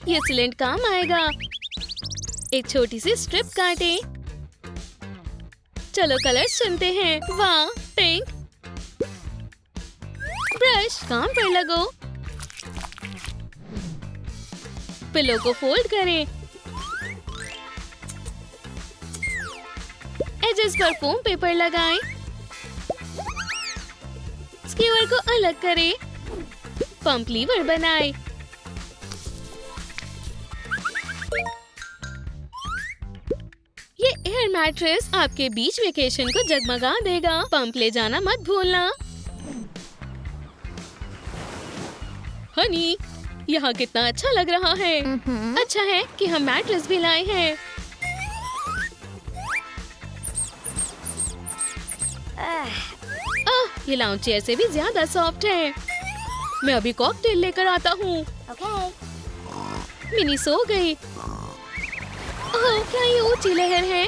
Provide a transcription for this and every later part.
ये सिलेंट काम आएगा। एक छोटी सी स्ट्रिप काटे। चलो कलर्स चुनते हैं। वाह, पिंक। ब्रश काम पर लगो। पिलो को फोल्ड करें। एजेस पर फोम पेपर लगाएं। स्कीवर को अलग करें। पंप लीवर बनाएं। ये एयर मैट्रेस आपके बीच वेकेशन को जगमगा देगा। पंप ले जाना मत भूलना। हनी, यहाँ कितना अच्छा लग रहा है। अच्छा है कि हम मैट्रेस भी लाए हैं। ये लाउंज चेयर से भी ज्यादा सॉफ्ट है। मैं अभी कॉकटेल लेकर आता हूँ। मिनी सो गई। ओह, क्या ये ऊंची लहर है?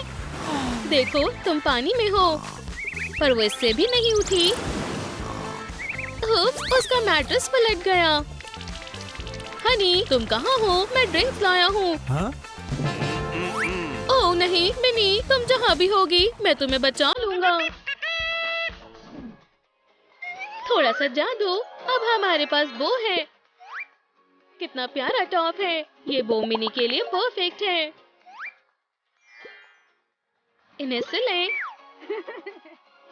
देखो, तुम पानी में हो, पर वो इससे भी नहीं उठी। उप्स, उसका मैट्रेस पलट गया। हनी, तुम कहाँ हो? मैं ड्रिंक्स लाया हूँ। ओह नहीं, मिनी, तुम जहाँ भी होगी, मैं तुम्हें बचा लूंगा। थोड़ा सा जादू। अब हमारे पास बो है। कितना प्यारा टॉप है। ये बो मिनी के लिए परफेक्ट है। इन्हें सिलें।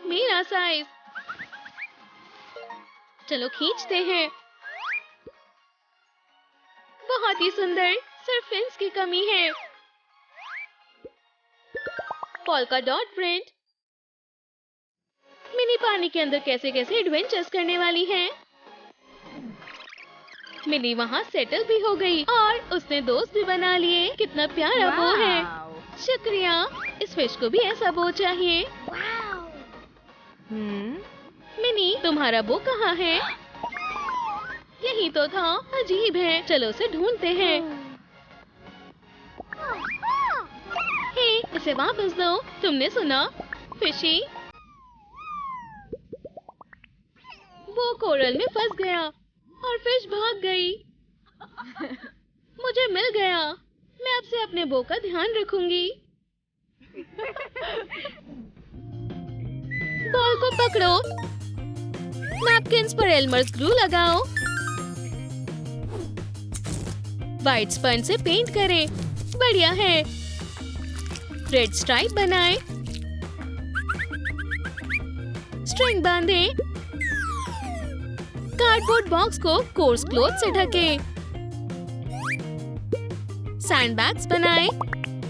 मेरा साइज। चलो खींचते हैं। बहुत ही सुंदर। सिर्फ फिन्स की कमी है। Polka dot print. मिनी पानी के अंदर कैसे कैसे एडवेंचर्स करने वाली है। मिनी वहाँ सेटल भी हो गई और उसने दोस्त भी बना लिए। कितना प्यारा बो है। शुक्रिया। इस फिश को भी ऐसा बो चाहिए। मिनी, तुम्हारा बो कहाँ है? यही तो था। अजीब है। चलो उसे ढूंढते हैं। हे, इसे वापस दो। तुमने सुना? फिशी। वो कोरल में फंस गया और फिश भाग गई। मुझे मिल गया। मैं अब से अपने बो का ध्यान रखूंगी। बॉल को पकड़ो। नैपकिन्स पर एल्मर्स ग्लू लगाओ। व्हाइट स्पंज से पेंट करें। बढ़िया है। रेड स्ट्राइप बनाएं। स्ट्रिंग बांधें। कार्डबोर्ड बॉक्स को कोर्स क्लॉथ से ढकें। सैंडबैग्स बनाएं।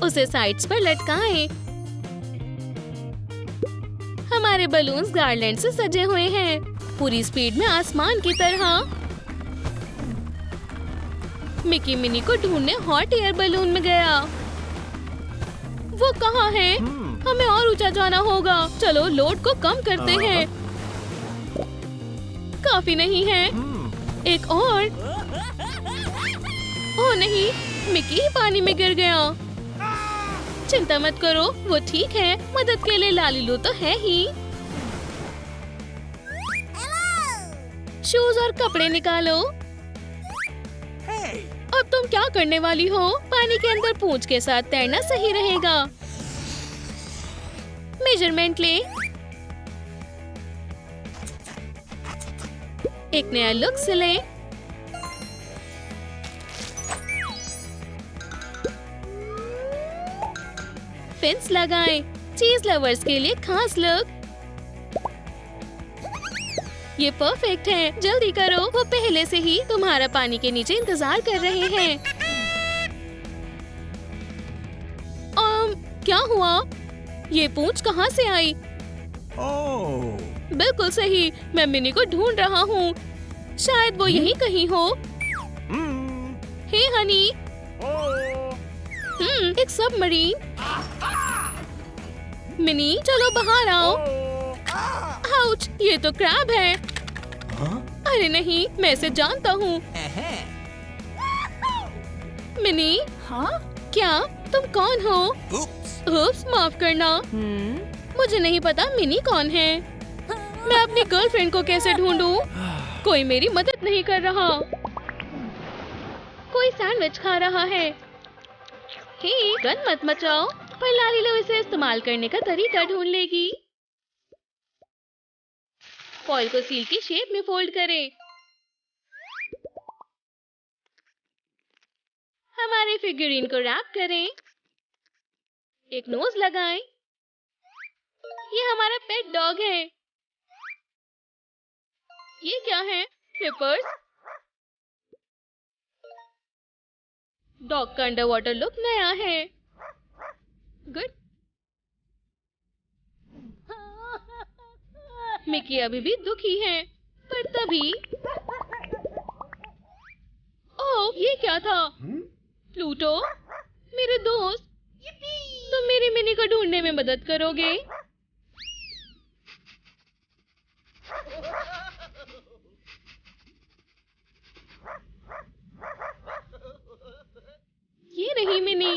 उसे साइड्स पर लटकाएं। हमारे बलून्स गार्लैंड से सजे हुए हैं। पूरी स्पीड में आसमान की तरह। मिकी मिनी को ढूंढने हॉट एयर बलून में गया। वो कहाँ है? हमें और ऊंचा जाना होगा। चलो लोड को कम करते हैं। काफी नहीं है। एक और। ओह नहीं, मिकी ही पानी में गिर गया। चिंता मत करो, वो ठीक है। मदद के लिए लालीलू तो है ही। शूज और कपड़े निकालो। अब तुम क्या करने वाली हो? पानी के अंदर पूंछ के साथ तैरना सही रहेगा। मेजरमेंट ले। एक नया लुक सिले। फिन्स लगाएं। चीज लवर्स के लिए खास लुक। ये परफेक्ट है। जल्दी करो, वो पहले से ही तुम्हारा पानी के नीचे इंतजार कर रहे हैं। क्या हुआ? ये पूंछ कहाँ से आई? बिल्कुल सही। मैं मिनी को ढूंढ रहा हूँ। शायद वो यहीं कहीं हो। हे हनी। एक सबमरीन। मिनी, चलो बाहर आओ। आउच, ये तो क्रैब है। अरे नहीं, मैं इसे जानता हूँ। मिनी। क्या तुम कौन हो? उप्स, माफ करना। मुझे नहीं पता मिनी कौन है। मैं अपनी गर्लफ्रेंड को कैसे ढूंढूं? कोई मेरी मदद नहीं कर रहा। कोई सैंडविच खा रहा है। हे, गन मत मचाओ, पर लालीलो इसे इस्तेमाल करने का तरीका ढूंढ लेगी। फॉइल को सील की शेप में फोल्ड करें। हमारे फिगरीन को रैप करें। एक नोज लगाएं। ये हमारा पेट डॉग है। ये क्या है? फ्लिपर्स। डॉग का अंडर वाटर लुक नया है। गुड। मिकी अभी भी दुखी है, पर तभी ओह, ये क्या था? प्लूटो, मेरे दोस्त, तुम मेरी मिनी को ढूंढने में मदद करोगे? ये रही मिनी।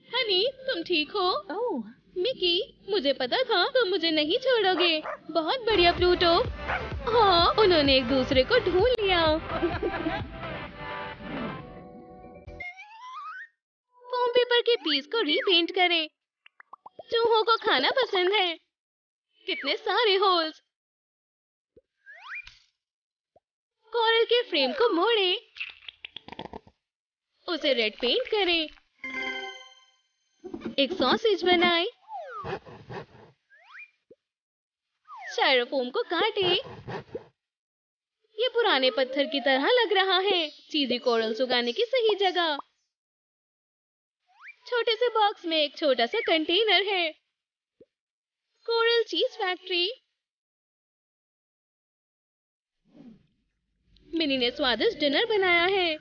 हनी, तुम ठीक हो? ओह, मिकी, मुझे पता था तुम मुझे नहीं छोड़ोगे। बहुत बढ़िया प्लूटो। हाँ, उन्होंने एक दूसरे को ढूंढ लिया। फोम पेपर के पीस को रीपेंट करें। चूहों को खाना पसंद है। कितने सारे होल्स। कोरल के फ्रेम को मोड़ें। उसे रेड पेंट करें। एक सॉसेज बनाएं। स्टायरोफोम को काटें। ये पुराने पत्थर की तरह लग रहा है। चीज़ी कोरल्स उगाने की सही जगह। छोटे से बॉक्स में एक छोटा सा कंटेनर है। कोरल चीज फैक्ट्री। मिनी ने स्वादिष्ट डिनर बनाया है।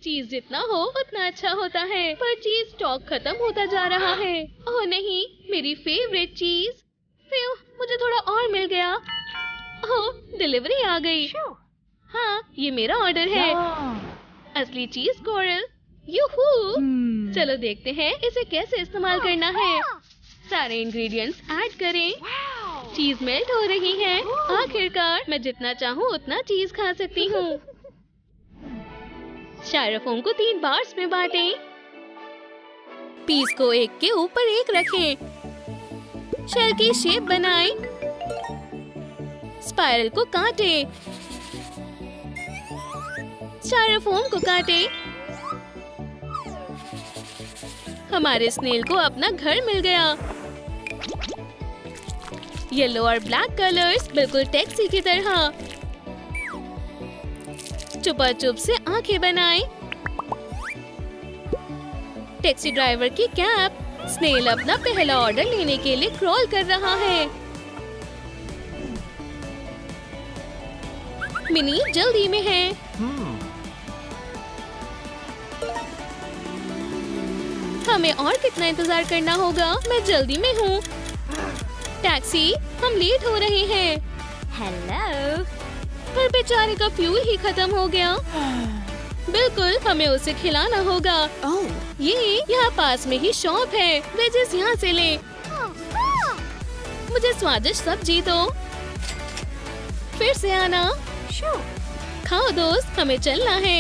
चीज जितना हो उतना अच्छा होता है, पर चीज स्टॉक खत्म होता जा रहा है। ओह नहीं, मेरी फेवरेट चीज। फिर मुझे थोड़ा और मिल गया। ओह, डिलीवरी आ गई। हाँ, ये मेरा ऑर्डर है। असली चीज कोरल। यूहू! चलो देखते हैं इसे कैसे इस्तेमाल करना है। सारे इंग्रेडिएंट्स ऐड करें। चीज मेल्ट हो रही है। आखिरकार मैं जितना चाहूँ उतना चीज खा सकती हूँ। स्टायरोफोम को 3 बार्स में बांटें। पीस को एक के ऊपर एक रखें। शेल की शेप बनाएं। स्पाइरल को काटें। स्टायरोफोम को काटें। हमारे स्नेल को अपना घर मिल गया। येलो और ब्लैक कलर्स बिल्कुल टैक्सी की तरह। चुपा चुप से आंखें बनाएं। टैक्सी ड्राइवर की कैप। स्नेल अपना पहला ऑर्डर लेने के लिए क्रॉल कर रहा है। मिनी जल्दी में है। हमें और कितना इंतजार करना होगा? मैं जल्दी में हूँ। टैक्सी, हम लेट हो रहे हैं। हेलो। पर बेचारे का फ्यूल ही खत्म हो गया। बिल्कुल, हमें उसे खिलाना होगा। ये यहाँ पास में ही शॉप है। वेजेस यहाँ से ले। मुझे स्वादिष्ट सब्जी दो। फिर से आना। खाओ दोस्त, हमें चलना है।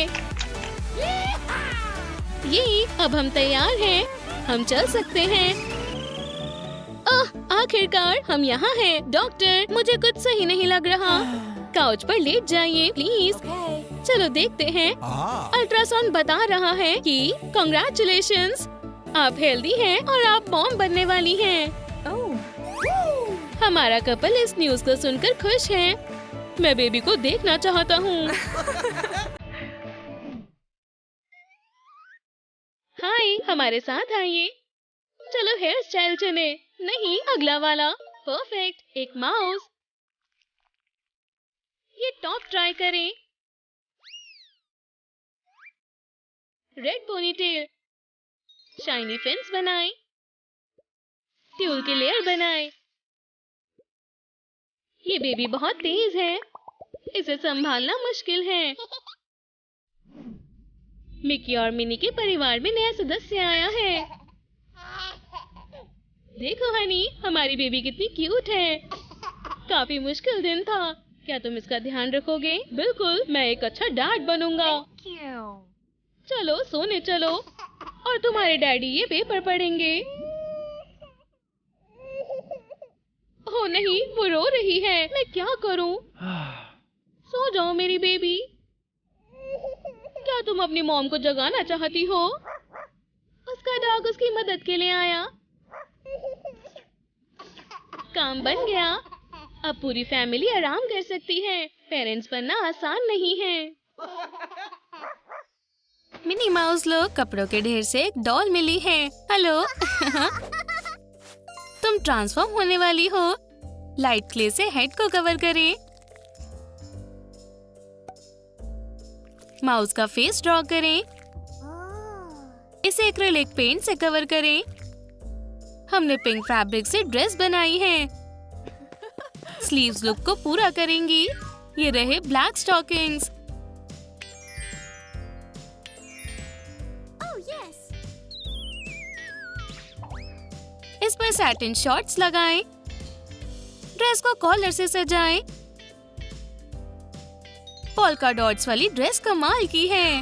ये अब हम तैयार हैं। हम चल सकते हैं। आखिरकार हम यहाँ हैं। डॉक्टर, मुझे कुछ सही नहीं लग रहा। काउच पर लेट जाइए प्लीज। चलो देखते हैं। अल्ट्रासाउंड बता रहा है कि कांग्रेचुलेशंस, आप हेल्दी हैं और आप मॉम बनने वाली हैं। हमारा कपल इस न्यूज को सुनकर खुश है। मैं बेबी को देखना चाहता हूँ। हाय, हमारे साथ आइए। चलो हेयर स्टाइल चुने। नहीं, अगला वाला। परफेक्ट। एक माउस। ये टॉप ट्राई करें। Red ponytail. शाइनी फिन्स बनाएं। ट्यूल की लेयर बनाएं। ये बेबी बहुत तेज है। इसे संभालना मुश्किल है। मिकी और मिनी के परिवार में नया सदस्य आया है। देखो हनी, हमारी बेबी कितनी क्यूट है। काफी मुश्किल दिन था। क्या तुम इसका ध्यान रखोगे? बिल्कुल, मैं एक अच्छा डैड बनूंगा। चलो सोने चलो, और तुम्हारे डैडी ये पेपर पढ़ेंगे। ओह नहीं, वो रो रही है। मैं क्या करूं? सो जाओ मेरी बेबी। क्या तुम अपनी मॉम को जगाना चाहती हो? उसका डॉग उसकी मदद के लिए आया। काम बन गया। अब पूरी फैमिली आराम कर सकती है। पेरेंट्स बनना आसान नहीं है। मिनी माउस लो, कपड़ों के ढेर से एक डॉल मिली है। हेलो तुम ट्रांसफॉर्म होने वाली हो। लाइट क्ले से हेड को कवर करें। माउस का फेस ड्रॉ करें। इसे एक्रिलिक पेंट से कवर करें। हमने पिंक फैब्रिक से ड्रेस बनाई है। स्लीव्स लुक को पूरा करेंगी। ये रहे ब्लैक स्टॉकिंग्स। इस पर सैटिन शॉर्ट्स लगाएं। ड्रेस को कॉलर से सजाएं। पोल्का डॉट्स वाली ड्रेस कमाल की है।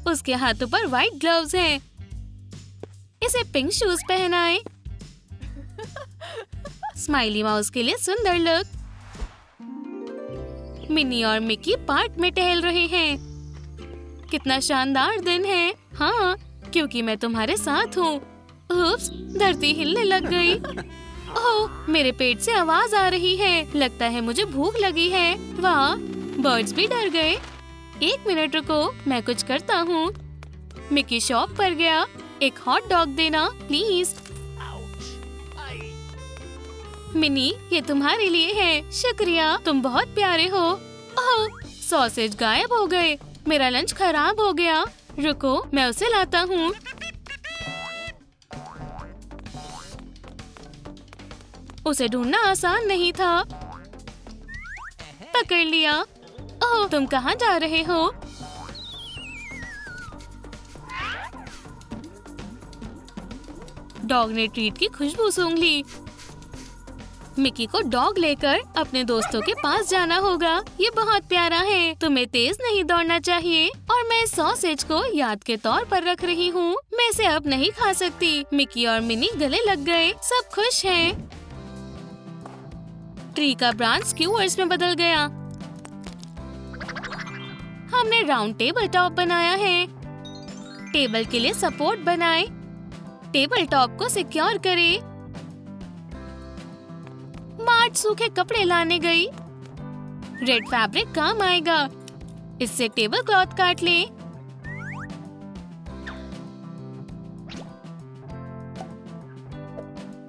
उसके हाथों पर व्हाइट ग्लव्स हैं। इसे पिंक शूज पहनाएं। स्माइली माउस के लिए सुंदर लुक। मिनी और मिकी पार्क में टहल रहे हैं। कितना शानदार दिन है। हाँ, क्योंकि मैं तुम्हारे साथ हूँ। उप्स, धरती हिलने लग गई। ओह, मेरे पेट से आवाज आ रही है। लगता है मुझे भूख लगी है। वाह, बर्ड्स भी डर गए। 1 मिनट रुको, मैं कुछ करता हूँ। मिकी शॉप पर गया। एक हॉट डॉग देना प्लीज। मिनी, ये तुम्हारे लिए है। शुक्रिया, तुम बहुत प्यारे हो। ओह, सॉसेज गायब हो गए। मेरा लंच खराब हो गया। रुको, मैं उसे लाता हूँ। उसे ढूंढना आसान नहीं था। पकड़ लिया। ओह, तुम कहाँ जा रहे हो? डॉग ने ट्रीट की खुशबू सूंघ ली। मिकी को डॉग लेकर अपने दोस्तों के पास जाना होगा। ये बहुत प्यारा है। तुम्हें तेज नहीं दौड़ना चाहिए। और मैं सॉसेज को याद के तौर पर रख रही हूँ। मैं इसे अब नहीं खा सकती। मिकी और मिनी गले लग गए। सब खुश हैं। ट्री का ब्रांच स्क्यूअर्स में बदल गया। हमने राउंड टेबल टॉप बनाया है। टेबल के लिए सपोर्ट बनाएं। टेबल टॉप को सिक्योर करें। मार्ट सूखे कपड़े लाने गई। रेड फैब्रिक काम आएगा। इससे टेबल क्लॉथ काट लें।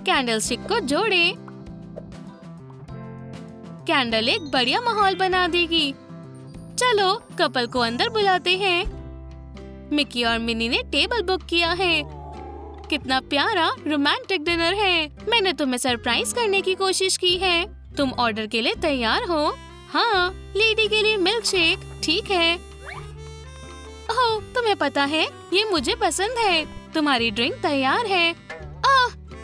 कैंडल स्टिक को जोड़ें। कैंडल एक बढ़िया माहौल बना देगी। चलो कपल को अंदर बुलाते हैं। मिकी और मिनी ने टेबल बुक किया है। कितना प्यारा रोमांटिक डिनर है। मैंने तुम्हें सरप्राइज करने की कोशिश की है। तुम ऑर्डर के लिए तैयार हो? हाँ, लेडी के लिए मिल्क शेक। ठीक है। ओह, तुम्हें पता है ये मुझे पसंद है। तुम्हारी ड्रिंक तैयार है।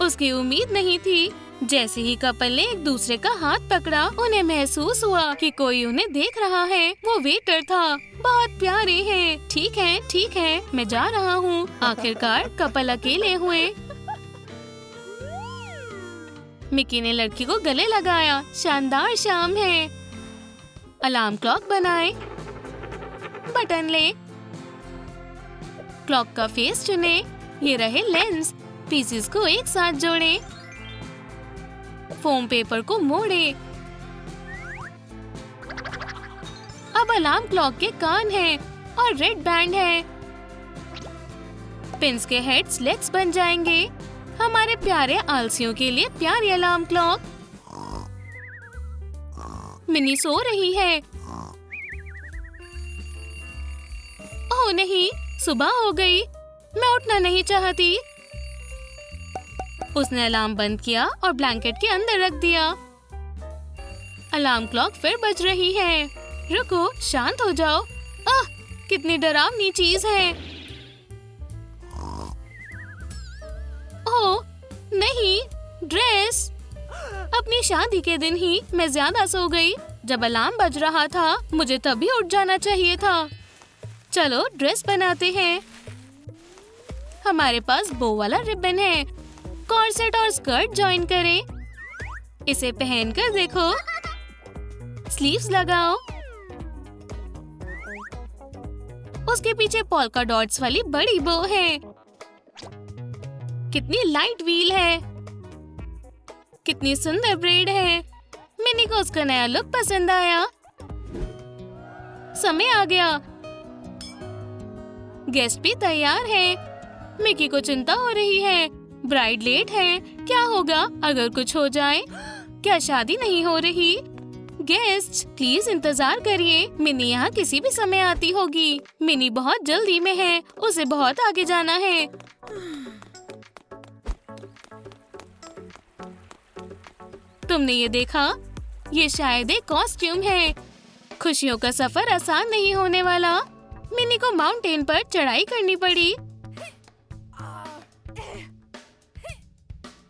उसकी उम्मीद नहीं थी। जैसे ही कपल ने एक दूसरे का हाथ पकड़ा, उन्हें महसूस हुआ कि कोई उन्हें देख रहा है। वो वेटर था। बहुत प्यारे हैं। ठीक है, मैं जा रहा हूँ। आखिरकार कपल अकेले हुए। मिकी ने लड़की को गले लगाया। शानदार शाम है। अलार्म क्लॉक बनाए। बटन ले। क्लॉक का फेस चुने। ये रहे लेंस। पीसेस को एक साथ जोड़े। फोम पेपर को मोड़े। अब अलार्म क्लॉक के कान हैं और रेड बैंड है। पिन्स के हेड्स लेग्स बन जाएंगे। हमारे प्यारे आलसियों के लिए प्यारी अलार्म क्लॉक। मिनी सो रही है। ओह नहीं, सुबह हो गई। मैं उठना नहीं चाहती। उसने अलार्म बंद किया और ब्लैंकेट के अंदर रख दिया। अलार्म क्लॉक फिर बज रही है। रुको, शांत हो जाओ। कितनी डरावनी चीज है। ओह नहीं, ड्रेस। अपनी शादी के दिन ही मैं ज्यादा सो गई। जब अलार्म बज रहा था मुझे तभी उठ जाना चाहिए था। चलो ड्रेस बनाते हैं। हमारे पास बो वाला रिबन है। कॉर्सेट और स्कर्ट जॉइन करें। इसे पहनकर देखो। स्लीव्स लगाओ। उसके पीछे पोल्का डॉट्स वाली बड़ी बो है। कितनी लाइट व्हील है। कितनी सुंदर ब्रेड है। मिनी को उसका नया लुक पसंद आया। समय आ गया। गेस्ट भी तैयार है। मिकी को चिंता हो रही है। ब्राइड लेट है। क्या होगा अगर कुछ हो जाए? क्या शादी नहीं हो रही? गेस्ट प्लीज इंतजार करिए। मिनी यहाँ किसी भी समय आती होगी। मिनी बहुत जल्दी में है। उसे बहुत आगे जाना है। तुमने ये देखा? ये शायद एक कॉस्ट्यूम है। खुशियों का सफर आसान नहीं होने वाला। मिनी को माउंटेन पर चढ़ाई करनी पड़ी।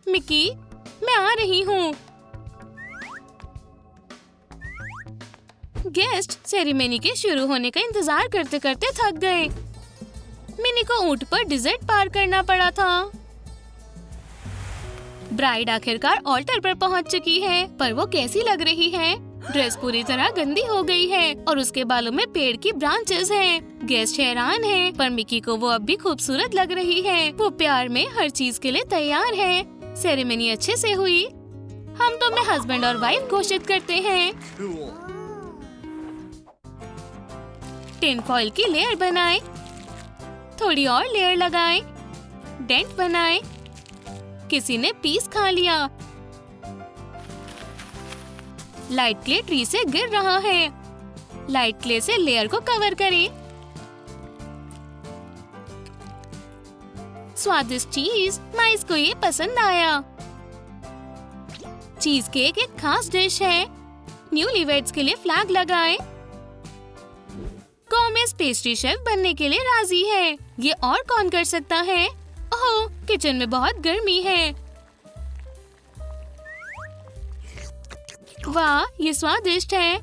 मिकी, मैं आ रही हूँ। गेस्ट सेरेमनी के शुरू होने का इंतजार करते करते थक गए। मिनी को ऊंट पर डिजर्ट पार करना पड़ा था। ब्राइड आखिरकार ऑल्टर पर पहुंच चुकी है, पर वो कैसी लग रही है? ड्रेस पूरी तरह गंदी हो गई है और उसके बालों में पेड़ की ब्रांचेस हैं। गेस्ट हैरान है, पर मिकी को वो अब भी खूबसूरत लग रही है। वो प्यार में हर चीज के लिए तैयार है। सेरेमनी अच्छे से हुई। हम तुम्हें हस्बैंड और वाइफ घोषित करते हैं। टिन फॉइल की लेयर बनाएं। थोड़ी और लेयर लगाएं। डेंट बनाएं। किसी ने पीस खा लिया। लाइट क्ले ट्री से गिर रहा है। लाइट क्ले से लेयर को कवर करें। स्वादिष्ट चीज, माइस को ये पसंद आया। चीज केक एक खास डिश है। न्यूलीवेड्स के लिए फ्लैग लगाएं। गोमेज पेस्ट्री शेफ बनने के लिए राजी है। ये और कौन कर सकता है? ओह, किचन में बहुत गर्मी है। वाह, ये स्वादिष्ट है।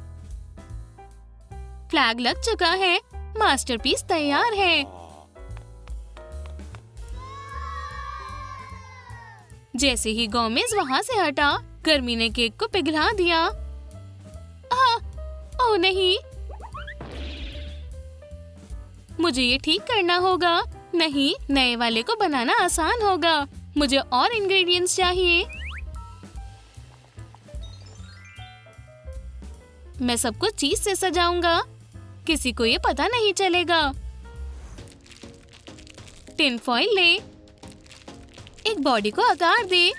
फ्लैग लग चुका है। मास्टरपीस तैयार है। जैसे ही गोमेज वहाँ से हटा, गर्मी ने केक को पिघला दिया। ओह नहीं, मुझे ये ठीक करना होगा। नहीं, नए वाले को बनाना आसान होगा। मुझे और इंग्रेडिएंट्स चाहिए। मैं सब कुछ चीज से सजाऊंगा। किसी को ये पता नहीं चलेगा। टिन फॉइल ले। एक बॉडी को आकार दे।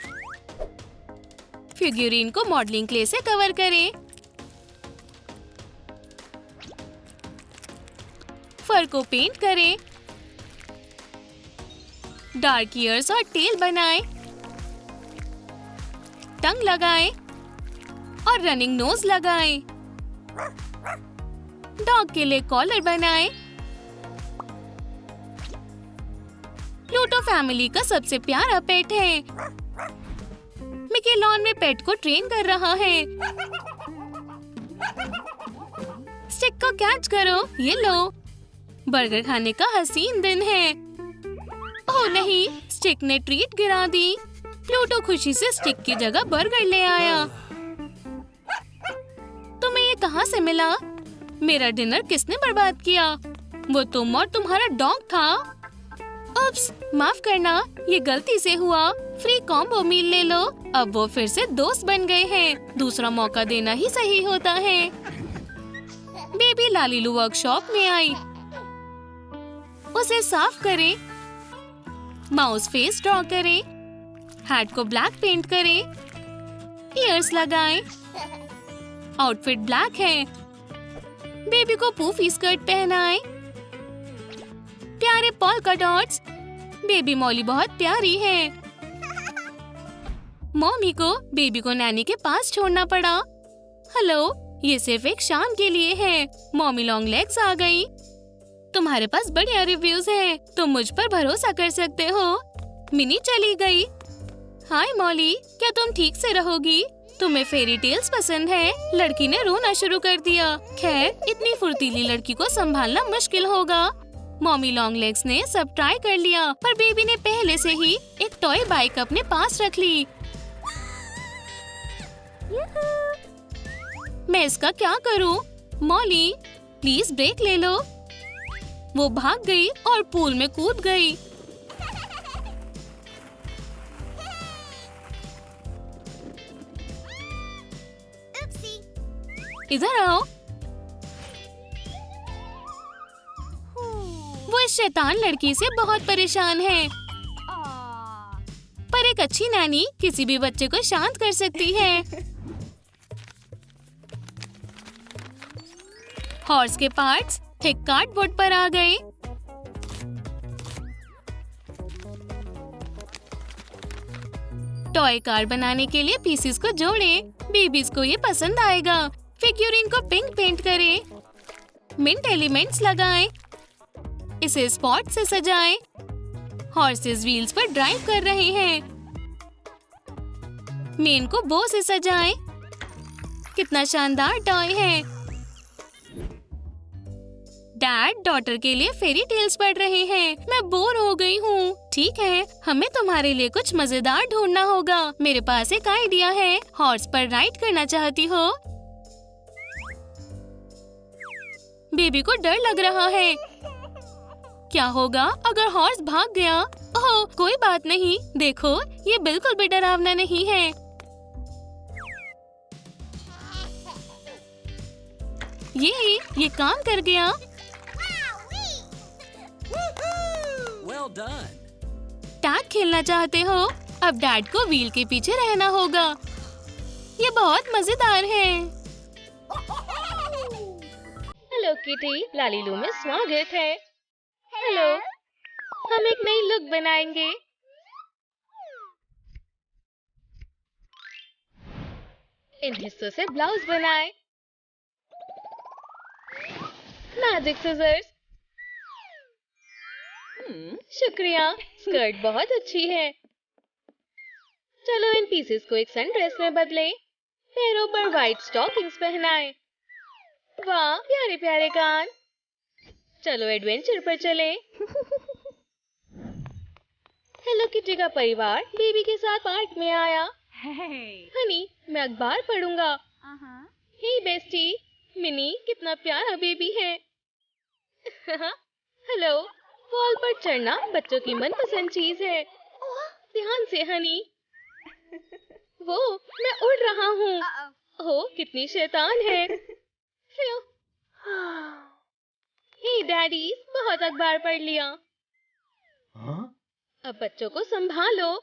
फिगुरीन को मॉडलिंग क्ले से कवर करें। फर को पेंट करें। डार्क ईयर्स और टेल बनाएं। टंग लगाएं और रनिंग नोज लगाएं। डॉग के लिए कॉलर बनाएं। प्लूटो फैमिली का सबसे प्यारा पेट है। मिकी लॉन में पेट को ट्रेन कर रहा है। स्टिक को कैच करो। ये लो। बर्गर खाने का हसीन दिन है। ओह नहीं, स्टिक ने ट्रीट गिरा दी। प्लूटो खुशी से स्टिक की जगह बर्गर ले आया। तुम्हें ये कहाँ से मिला? मेरा डिनर किसने बर्बाद किया? वो तुम और तुम्हारा डॉग था। उप्स, माफ करना, ये गलती से हुआ। फ्री कॉम्बो मील ले लो। अब वो फिर से दोस्त बन गए हैं। दूसरा मौका देना ही सही होता है। बेबी लालीलू वर्कशॉप में आई। उसे साफ करें। माउस फेस ड्रॉ करें। हैट को ब्लैक पेंट करें। ईयर्स लगाएं। आउटफिट ब्लैक है। बेबी को पूफी स्कर्ट पहनाएं। प्यारे पोल्का डॉट्स। बेबी मॉली बहुत प्यारी है। मॉमी को बेबी को नैनी के पास छोड़ना पड़ा। हेलो, ये सिर्फ एक शाम के लिए है। मॉमी लॉन्ग लेग्स आ गई। तुम्हारे पास बढ़िया रिव्यूज हैं। तुम मुझ पर भरोसा कर सकते हो। मिनी चली गई। हाय मॉली, क्या तुम ठीक से रहोगी? तुम्हें फेरी टेल्स पसंद है? लड़की ने रोना शुरू कर दिया। खैर, इतनी फुर्तीली लड़की को संभालना मुश्किल होगा। मॉमी लॉन्ग लेग्स ने सब ट्राई कर लिया, पर बेबी ने पहले से ही एक टॉय बाइक अपने पास रख ली। मैं इसका क्या करूं? मॉली, प्लीज ब्रेक ले लो। वो भाग गई और पूल में कूद गई। इधर आओ। वो इस शैतान लड़की से बहुत परेशान है, पर एक अच्छी नैनी किसी भी बच्चे को शांत कर सकती है। हॉर्स के पार्ट्स थिक कार्डबोर्ड पर आ गए। टॉय कार बनाने के लिए पीसेस को जोड़ें। बेबीज को ये पसंद आएगा। फिग्यूरिन को पिंक पेंट करें। मिंट एलिमेंट्स लगाएं। इसे स्पॉट से सजाएं। हॉर्सेस व्हील्स पर ड्राइव कर रहे हैं। मेन को बो से सजाएं। कितना शानदार टॉय है। डैड डॉटर के लिए फेरी टेल्स पढ़ रहे हैं। मैं बोर हो गई हूँ। ठीक है, हमें तुम्हारे लिए कुछ मजेदार ढूंढना होगा। मेरे पास एक आइडिया है। हॉर्स पर राइड करना चाहती हो? बेबी को डर लग रहा है। क्या होगा अगर हॉर्स भाग गया? ओह, कोई बात नहीं। देखो, ये बिल्कुल भी डरावना नहीं है। ये काम कर गया। Well done. टैग खेलना चाहते हो? अब डैड को व्हील के पीछे रहना होगा। ये बहुत मजेदार है। हेलो किटी, लालीलू में स्वागत है। हेलो, हम एक नई लुक बनाएंगे। इन हिस्सों से ब्लाउज बनाएं। Magic scissors. शुक्रिया, स्कर्ट बहुत अच्छी है। चलो इन पीसेस को एक सनड्रेस में बदलें। पैरों पर व्हाइट स्टॉकिंग्स पहनाएं। वाह, प्यारे प्यारे कान। चलो एडवेंचर पर चलें। हेलो किटी का परिवार बेबी के साथ पार्क में आया। हनी, मैं अखबार पढ़ूंगा। हे बेस्टी, मिनी कितना प्यारा बेबी है। हेलो, वॉल पर चढ़ना बच्चों की मनपसंद चीज है। ध्यान से हनी। वो, मैं उड़ रहा हूँ। ओह, कितनी शैतान है। हे डैडी, बहुत अखबार पढ़ लिया। अब बच्चों को संभालो।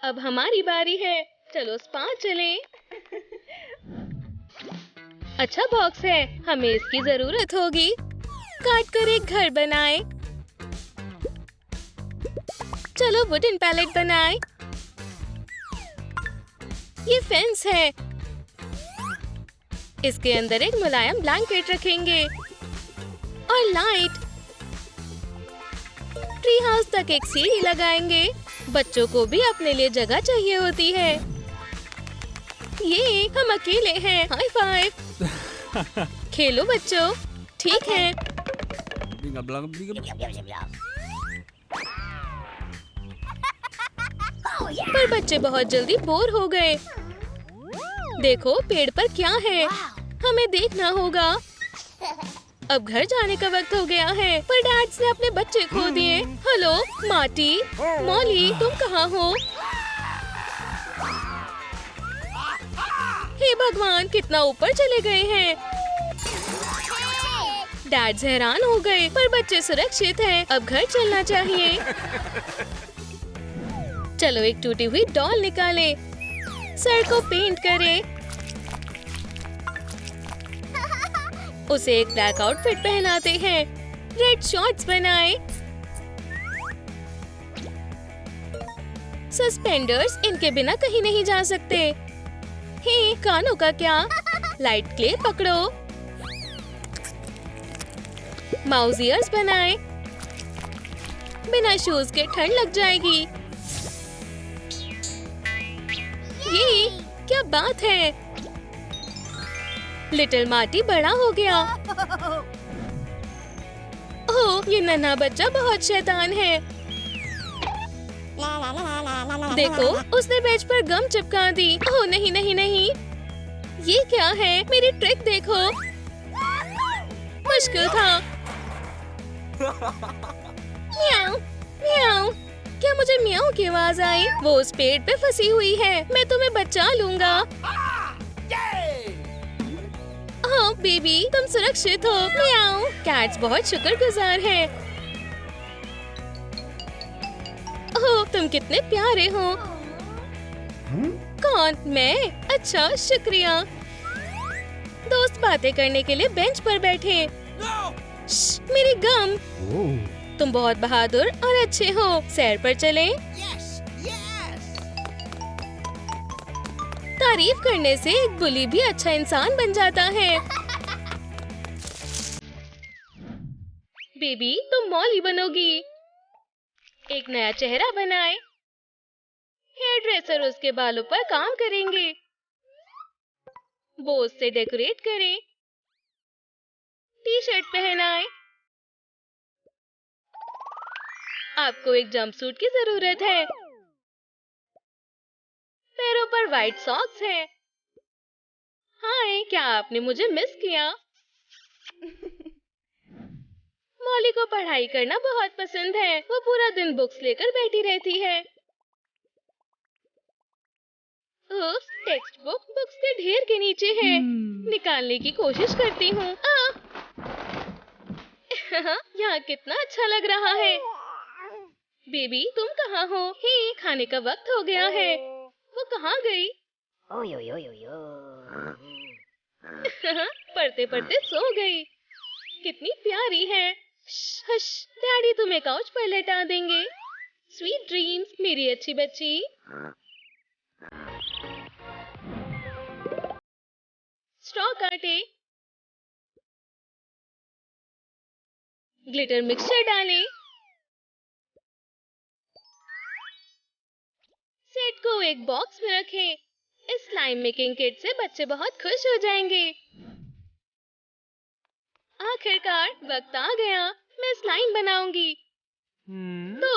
अब हमारी बारी है। चलो स्पा चलें। अच्छा बॉक्स है, हमें इसकी जरूरत होगी। काट कर एक घर बनाएं। चलो वुडन पैलेट बनाएं। ये फेंस है। इसके अंदर एक मुलायम ब्लैंकेट रखेंगे और लाइट। ट्री हाउस तक एक सीढ़ी लगाएंगे। बच्चों को भी अपने लिए जगह चाहिए होती है। ये हम अकेले हैं। High five. खेलो बच्चों। ठीक है। पर बच्चे बहुत जल्दी बोर हो गए। देखो पेड़ पर क्या है, हमें देखना होगा। अब घर जाने का वक्त हो गया है, पर डैड्स ने अपने बच्चे खो दिए। हेलो मार्टी, मॉली, तुम कहाँ हो? हे भगवान, कितना ऊपर चले गए हैं। डैड्स हैरान हो गए, पर बच्चे सुरक्षित हैं। अब घर चलना चाहिए। चलो एक टूटी हुई डॉल निकालें। सर को पेंट करें। उसे एक ब्लैक आउटफिट पहनाते हैं। रेड शॉर्ट्स बनाएं। सस्पेंडर्स, इनके बिना कहीं नहीं जा सकते। हे, कानों का क्या? लाइट क्ले पकड़ो। माउस ईयर्स बनाएं। बिना शूज के ठंड लग जाएगी। क्या बात है, लिटिल मार्टी बड़ा हो गया। ओह, ये नन्हा बच्चा बहुत शैतान है। देखो, उसने बेंच पर गम चिपका दी। ओह नहीं नहीं नहीं, ये क्या है? मेरी ट्रिक देखो, मुश्किल था। म्याऊ म्याऊ, क्या मुझे म्याऊ की आवाज आई? वो उस पेड़ पे फंसी हुई है। मैं तुम्हें बचा लूंगा। हाँ बेबी, तुम सुरक्षित हो। म्याऊ। कैट्स बहुत शुक्रगुजार हैं। ओह, तुम कितने प्यारे हो। कौन? मैं? अच्छा, शुक्रिया। दोस्त बातें करने के लिए बेंच पर बैठे। श्श, मेरी गम। तुम बहुत बहादुर और अच्छे हो। सैर पर चलें? तारीफ करने से एक बुली भी अच्छा इंसान बन जाता है। बेबी, तुम मॉली बनोगी। एक नया चेहरा बनाए। हेयर ड्रेसर उसके बालों पर काम करेंगे। बोझ से डेकोरेट करें। टी शर्ट पहनाए। आपको एक जंपसूट की जरूरत है। पैरों पर व्हाइट सॉक्स है। हाय, क्या आपने मुझे मिस किया? मॉली को पढ़ाई करना बहुत पसंद है। वो पूरा दिन बुक्स लेकर बैठी रहती है। उफ्स, टेक्स्ट बुक बुक्स के ढेर के नीचे है। निकालने की कोशिश करती हूँ। यहाँ कितना अच्छा लग रहा है। बेबी, तुम कहाँ हो? हे, खाने का वक्त हो गया है। वो कहाँ गई? पढ़ते पढ़ते सो गई। कितनी प्यारी है। हश, डैडी तुम्हें काउच पर लेटा देंगे। स्वीट ड्रीम्स मेरी अच्छी बच्ची। स्ट्रॉ काटे। ग्लिटर मिक्सचर डालें। सेट को एक बॉक्स में रखें। इस स्लाइम मेकिंग किट से बच्चे बहुत खुश हो जाएंगे। आखिरकार वक्त आ गया। मैं स्लाइम बनाऊंगी। तो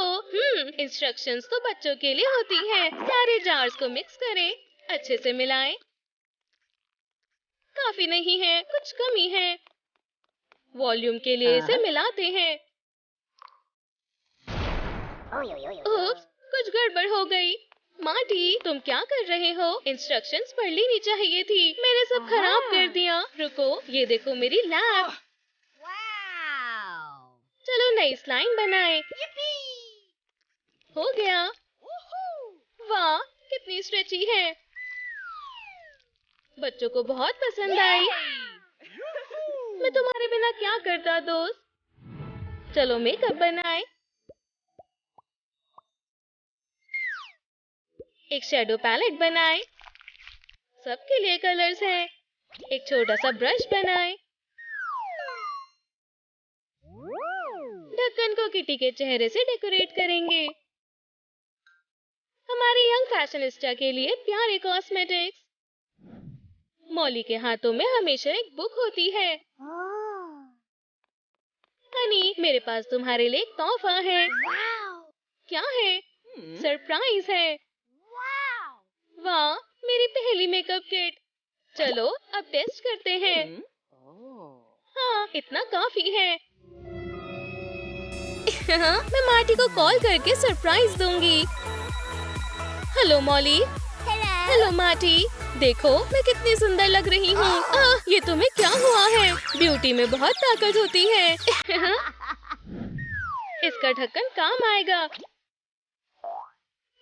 इंस्ट्रक्शंस तो बच्चों के लिए होती हैं। सारे जार्स को मिक्स करें। अच्छे से मिलाएं। काफी नहीं है, कुछ कमी है। वॉल्यूम के लिए इसे मिलाते हैं। उप्स, कुछ गड़बड़ हो गई। मार्टी, तुम क्या कर रहे हो? इंस्ट्रक्शंस पढ़ लेनी चाहिए थी। मैंने सब खराब कर दिया। रुको, ये देखो मेरी लैब। चलो नई स्लाइम बनाए। हो गया। वाह, कितनी स्ट्रेची है। बच्चों को बहुत पसंद आई। मैं तुम्हारे बिना क्या करता दोस्त। चलो मेकअप बनाए। एक शैडो पैलेट बनाए। सबके लिए कलर्स हैं। एक छोटा सा ब्रश बनाए। ढक्कन को किटी के चेहरे से डेकोरेट करेंगे। हमारी यंग फैशनिस्टा के लिए प्यारे कॉस्मेटिक्स। मॉली के हाथों में हमेशा एक बुक होती है। हनी, मेरे पास तुम्हारे लिए एक तोहफा है। क्या है? सरप्राइज है। वाह, मेरी पहली मेकअप किट। चलो अब टेस्ट करते हैं। हाँ, इतना काफी है। मैं मार्टी को कॉल करके सरप्राइज दूंगी। Hello Molly. Hello Marty. देखो मैं कितनी सुंदर लग रही हूँ। ये तुम्हें क्या हुआ है? ब्यूटी में बहुत ताकत होती है। इसका ढक्कन काम आएगा।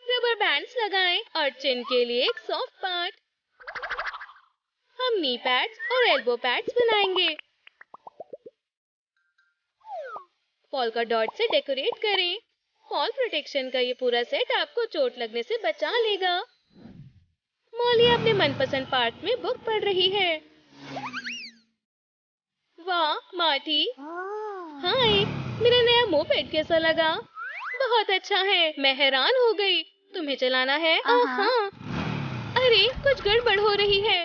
रबर बैंड्स लगाएं और चिन के लिए एक सॉफ्ट पार्ट। हम नी पैड्स और एल्बो पैड्स बनाएंगे। पोल्का डॉट से डेकोरेट करें। फॉल प्रोटेक्शन का ये पूरा सेट आपको चोट लगने से बचा लेगा। मॉली अपने मनपसंद पार्क में बुक पढ़ रही है। वाह मार्टी। हाय, मेरा नया मोपेड कैसा लगा? बहुत अच्छा है। मैं हैरान हो गई। तुम्हें चलाना है? हाँ। अरे कुछ कुछ गड़बड़ हो रही है।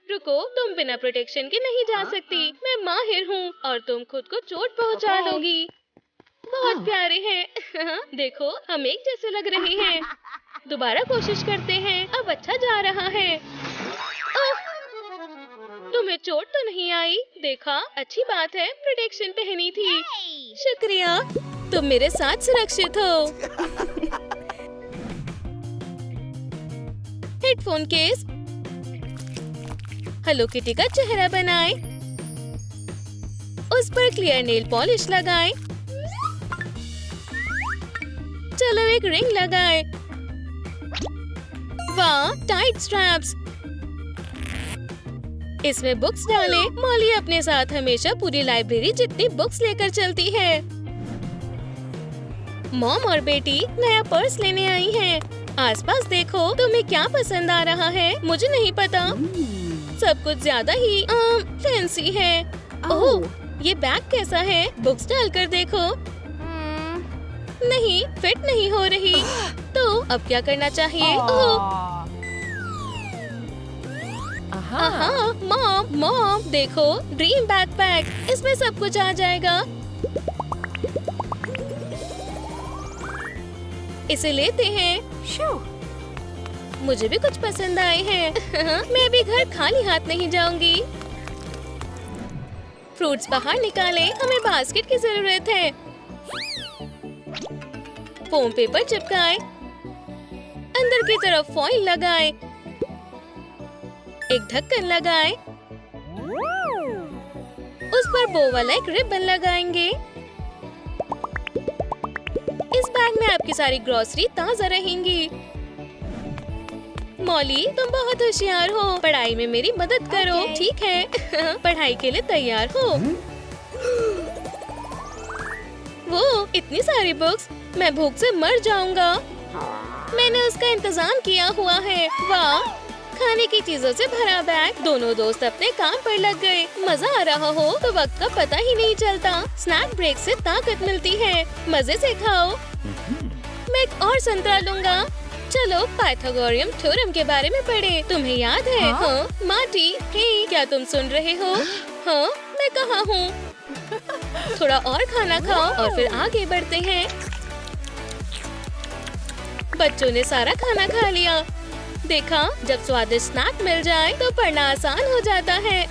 रुको, तुम बिना प्रोटेक्शन के नहीं जा सकती। मैं माहिर हूँ और तुम खुद को चोट पहुँचा लोगी। बहुत प्यारे हैं। देखो, हम एक जैसे लग रहे हैं। दोबारा कोशिश करते हैं। अब अच्छा जा रहा है। तुम्हें चोट तो नहीं आई? देखा, अच्छी बात है, प्रोटेक्शन पहनी थी। शुक्रिया, तुम मेरे साथ सुरक्षित हो। Headphone case. हेलो किटी का चेहरा बनाएं। उस पर क्लियर नेल पॉलिश लगाएं। चलो एक रिंग लगाएं। वाह, टाइट स्ट्रैप्स। इसमें बुक्स डालें। मॉली अपने साथ हमेशा पूरी लाइब्रेरी जितनी बुक्स लेकर चलती है। मॉम और बेटी नया पर्स लेने आई हैं। आसपास देखो, तुम्हें क्या पसंद आ रहा है? मुझे नहीं पता। सब कुछ ज्यादा ही फैंसी है। ओह, ये बैग कैसा है? बुक्स डालकर देखो। नहीं, फिट नहीं हो रही। तो अब क्या करना चाहिए? मॉम, देखो, ड्रीम बैकपैक। इसमें सब कुछ आ जाएगा। इसे लेते हैं। मुझे भी कुछ पसंद आए हैं। मैं भी घर खाली हाथ नहीं जाऊंगी। फ्रूट्स बाहर निकालें। हमें बास्केट की जरूरत है। फोम पेपर चिपकाएं। अंदर की तरफ फॉइल लगाएं। एक ढक्कन लगाएं। उस पर बो वाला एक रिबन लगाएंगे। इस बैग में आपकी सारी ग्रोसरी ताजा रहेंगी। मॉली, तुम बहुत होशियार हो। पढ़ाई में मेरी मदद करो, ठीक है? पढ़ाई के लिए तैयार हो? वो इतनी सारी बुक्स, मैं भूख से मर जाऊंगा। मैंने उसका इंतजाम किया हुआ है। वाह, खाने की चीजों से भरा बैग। दोनों दोस्त अपने काम पर लग गए। मजा आ रहा हो तो वक्त का पता ही नहीं चलता। स्नैक ब्रेक से ताकत मिलती है। मजे से खाओ। मैं एक और संतरा लूंगा। चलो पाइथागोरियम थ्योरम के बारे में पढ़े। तुम्हें याद है? हाँ? मार्टी, हे, क्या तुम सुन रहे हो? हाँ, मैं कहाँ हूँ? थोड़ा और खाना खाओ और फिर आगे बढ़ते हैं। बच्चों ने सारा खाना खा लिया। देखा, जब स्वादिष्ट स्नैक मिल जाए तो पढ़ना आसान हो जाता है।